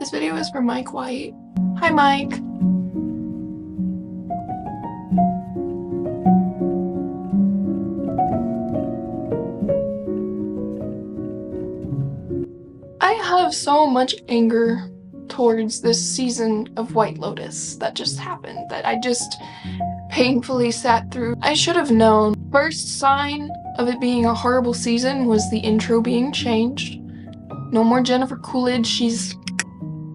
This video is for Mike White. Hi, Mike. I have so much anger towards this season of White Lotus that just happened, that I just painfully sat through. I should have known. First sign of it being a horrible season was the intro being changed. No more Jennifer Coolidge.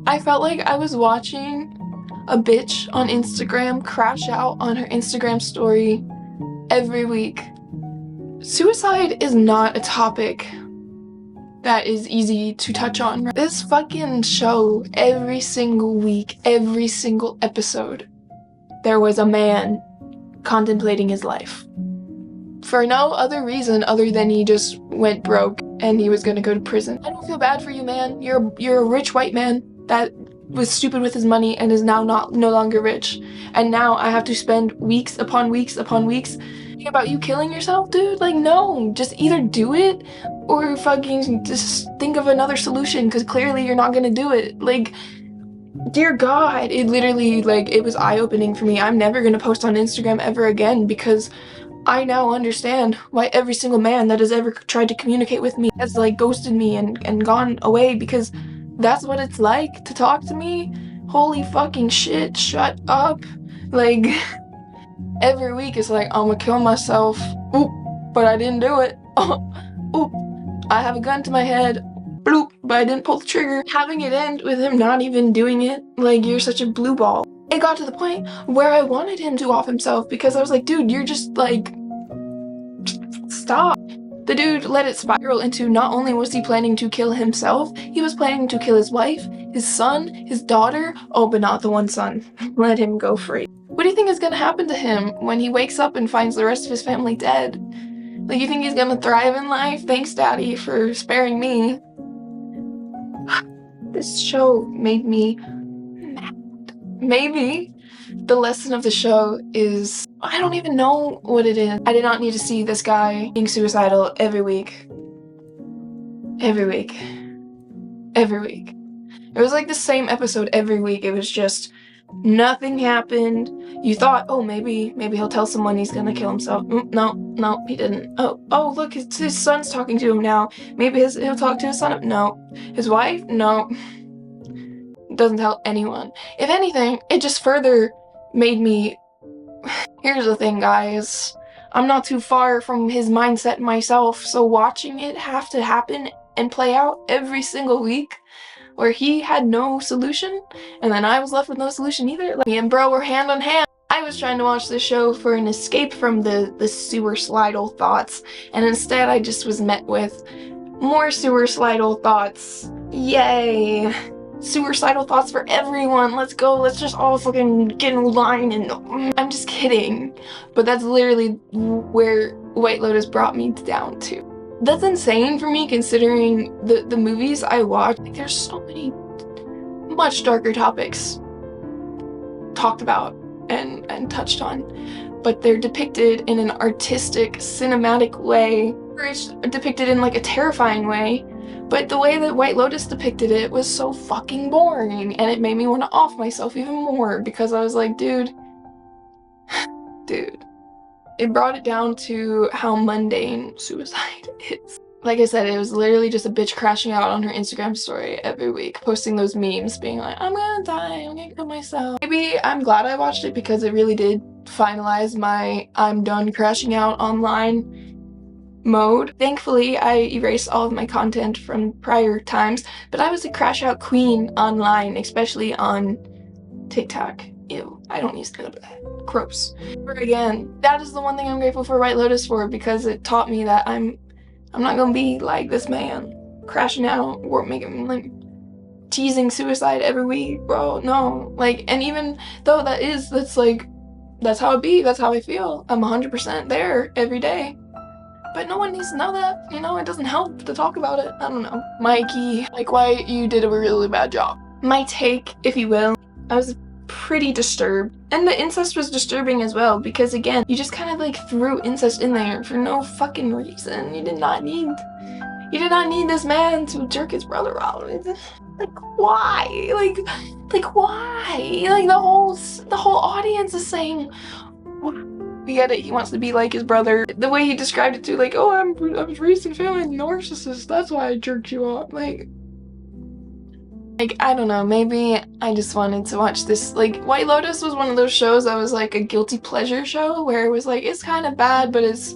I felt like I was watching a bitch on Instagram crash out on her Instagram story every week. Suicide is not a topic that is easy to touch on. This fucking show, every single week, every single episode, there was a man contemplating his life. For no other reason other than he just went broke and he was gonna go to prison. I don't feel bad for you, man. You're a rich white man that was stupid with his money and is now no longer rich. And now I have to spend weeks upon weeks upon weeks thinking about you killing yourself, dude. Like, no, just either do it or fucking just think of another solution, because clearly you're not gonna do it. Like, dear God, it literally, like, it was eye-opening for me. I'm never gonna post on Instagram ever again, because I now understand why every single man that has ever tried to communicate with me has, like, ghosted me and gone away, because that's what it's like to talk to me. Holy fucking shit, shut up. Like, every week it's like, I'm gonna kill myself. Oop, but I didn't do it. Oop, I have a gun to my head. Bloop, but I didn't pull the trigger. Having it end with him not even doing it, like, you're such a blue ball. It got to the point where I wanted him to off himself, because I was like, dude, you're just like, stop. The dude let it spiral into not only was he planning to kill himself, he was planning to kill his wife, his son, his daughter. Oh, but not the one son. Let him go free. What do you think is gonna happen to him when he wakes up and finds the rest of his family dead? Like, you think he's gonna thrive in life? Thanks, Daddy, for sparing me. This show made me mad. Maybe the lesson of the show is, I don't even know what it is. I did not need to see this guy being suicidal every week. Every week. Every week. It was like the same episode every week. It was just, nothing happened. You thought, oh, maybe he'll tell someone he's gonna kill himself. No, he didn't. Oh, look, his son's talking to him now. Maybe he'll talk to his son. No. His wife? No. Doesn't tell anyone. If anything, it just further made me... Here's the thing, guys. I'm not too far from his mindset myself, so watching it have to happen and play out every single week, where he had no solution, and then I was left with no solution either. Like, me and bro were hand on hand. I was trying to watch this show for an escape from the sewersidle thoughts, and instead I just was met with more sewersidle thoughts. Yay! Suicidal thoughts for everyone. Let's go. Let's just all fucking get in line. And I'm just kidding. But that's literally where White Lotus brought me down to. That's insane for me, considering the movies I watch. Like, there's so many much darker topics talked about and touched on. But they're depicted in an artistic, cinematic way. Or it's depicted in, like, a terrifying way. But the way that White Lotus depicted it was so fucking boring, and it made me want to off myself even more, because I was like, dude. It brought it down to how mundane suicide is. Like I said, it was literally just a bitch crashing out on her Instagram story every week, posting those memes, being like, I'm gonna die, I'm gonna kill myself. Maybe I'm glad I watched it, because it really did finalize my I'm done crashing out online mode. Thankfully, I erased all of my content from prior times, but I was a crash out queen online, especially on TikTok. Ew, I don't use that. Gross. But again, that is the one thing I'm grateful for White Lotus for, because it taught me that I'm not gonna be like this man, crashing out or making, like, teasing suicide every week, bro. No, like, and even though that's how it be, that's how I feel. I'm 100% there every day. But no one needs to know that, you know. It doesn't help to talk about it. I don't know. Mikey, like, why you did a really bad job. My take, if you will, I was pretty disturbed. And the incest was disturbing as well, because again, you just kind of like threw incest in there for no fucking reason. You did not need this man to jerk his brother out. Like, why? Like why? Like, the whole audience is saying, we get it, he wants to be like his brother. The way he described it too, like, oh, I was raised in family narcissist, that's why I jerked you off. Like, I don't know, maybe I just wanted to watch this. Like, White Lotus was one of those shows that was like a guilty pleasure show, where it was like, it's kind of bad, but it's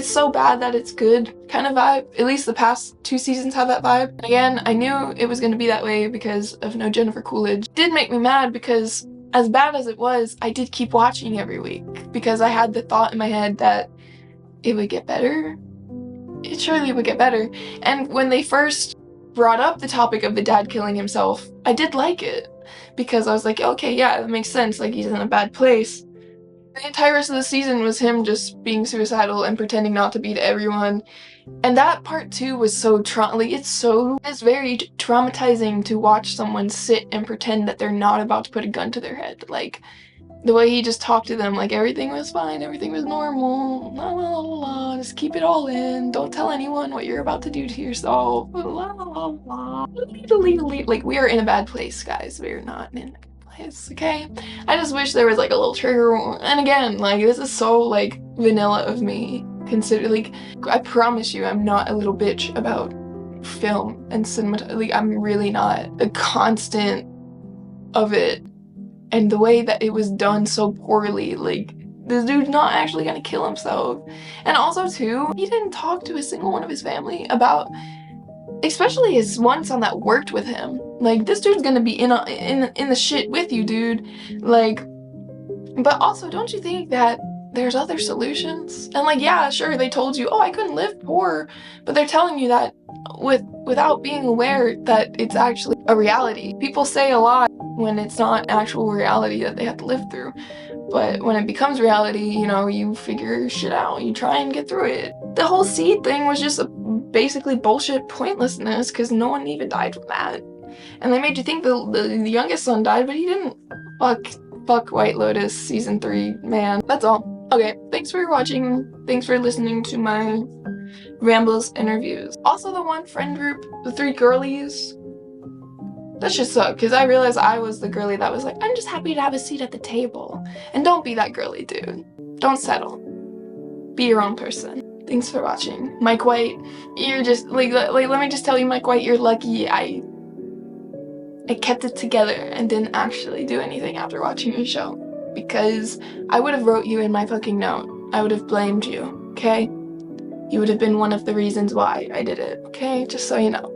so bad that it's good kind of vibe. At least the past 2 seasons have that vibe. Again, I knew it was gonna be that way because of no Jennifer Coolidge. It did make me mad because, as bad as it was, I did keep watching every week because I had the thought in my head that it would get better. It surely would get better. And when they first brought up the topic of the dad killing himself, I did like it because I was like, okay, yeah, that makes sense, like, he's in a bad place. The entire rest of the season was him just being suicidal and pretending not to be to everyone, and that part too was so it's very traumatizing to watch someone sit and pretend that they're not about to put a gun to their head. Like, the way he just talked to them, like everything was fine, everything was normal, la la la la, just keep it all in, don't tell anyone what you're about to do to yourself, la la la la, like, we are in a bad place, guys, we are not in a good place, okay? I just wish there was like a little trigger, and again, like, this is so like vanilla of me, consider, like, I promise you I'm not a little bitch about film and cinema, like, I'm really not. The constant of it, and the way that it was done so poorly, like, this dude's not actually gonna kill himself. And also too, he didn't talk to a single one of his family about, especially his one son that worked with him. Like, this dude's gonna be in the shit with you, dude. Like, but also, don't you think that there's other solutions? And like, yeah, sure, they told you, oh, I couldn't live poor, but they're telling you that without being aware that it's actually a reality. People say a lot when it's not actual reality that they have to live through, but when it becomes reality, you know, you figure shit out, you try and get through it. The whole seed thing was just basically bullshit pointlessness, because no one even died from that. And they made you think the youngest son died, but he didn't. Fuck White Lotus season 3, man. That's all. Okay, thanks for watching. Thanks for listening to my rambles interviews. Also, the one friend group, the 3 girlies, that shit sucked, because I realized I was the girly that was like, I'm just happy to have a seat at the table. And don't be that girly, dude. Don't settle. Be your own person. Thanks for watching. Mike White, you're just, like, let me just tell you, Mike White, you're lucky I kept it together and didn't actually do anything after watching your show. Because I would have wrote you in my fucking note. I would have blamed you, okay? You would have been one of the reasons why I did it, okay? Just so you know.